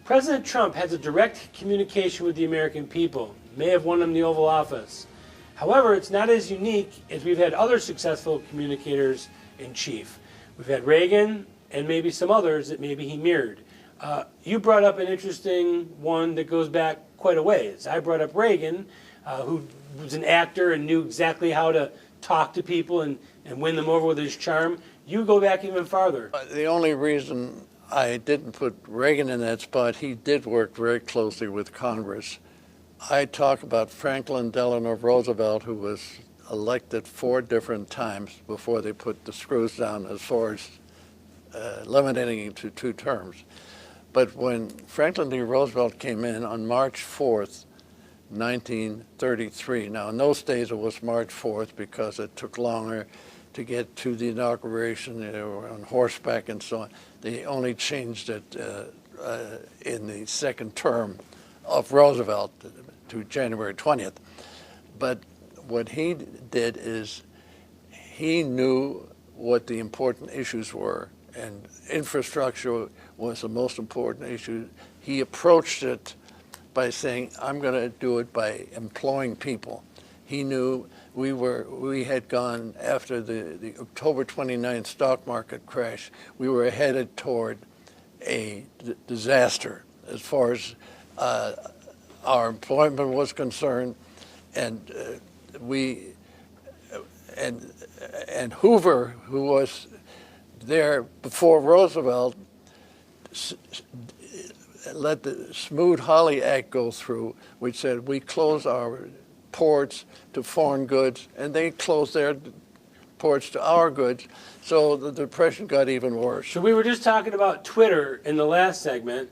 President Trump has a direct communication with the American people, may have won him the Oval Office. However, it's not as unique as we've had other successful communicators in chief. We've had Reagan and maybe some others that maybe he mirrored. You brought up an interesting one that goes back quite a ways. I brought up Reagan, who was an actor and knew exactly how to talk to people and win them over with his charm. You go back even farther. The only reason I didn't put Reagan in that spot, he did work very closely with Congress. I talk about Franklin Delano Roosevelt, who was elected 4 different times before they put the screws down as far as limiting it to 2 terms. But when Franklin D. Roosevelt came in on March 4th, 1933, now in those days it was March 4th because it took longer to get to the inauguration. They were on horseback and so on. They only changed it in the second term of Roosevelt to January 20th. But what he did is he knew what the important issues were, and infrastructure was the most important issue. He approached it by saying, I'm going to do it by employing people. He knew we had gone after the October 29th stock market crash. We were headed toward a disaster as far as our employment was concerned, and and Hoover, who was there before Roosevelt, let the Smoot-Hawley Act go through, which said we close our ports to foreign goods, and they closed their ports to our goods, so the Depression got even worse. So we were just talking about Twitter in the last segment.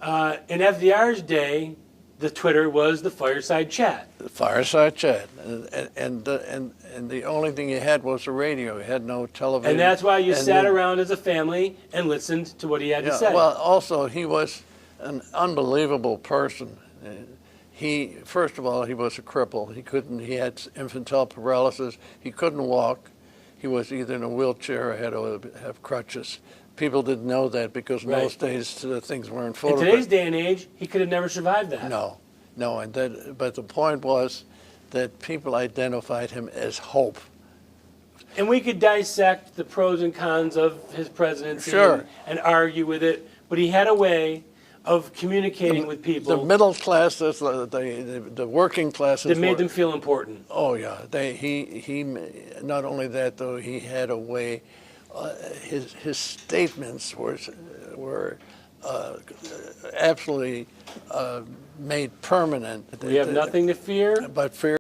In FDR's day, the Twitter was the fireside chat. The fireside chat, and the only thing you had was the radio. You had no television. And that's why you sat around as a family and listened to what he had to say. Well, also he was an unbelievable person. First of all, he was a cripple. He had infantile paralysis. He couldn't walk. He was either in a wheelchair or had to have crutches. People didn't know that because in those days things weren't photographed. In today's day and age, he could have never survived that. No, but the point was that people identified him as hope. And we could dissect the pros and cons of his presidency and argue with it, but he had a way of communicating with people. The middle classes, the working classes. That made them feel important. Oh yeah, he not only that though, he had a way. His statements were absolutely made permanent. We have nothing to fear but fear.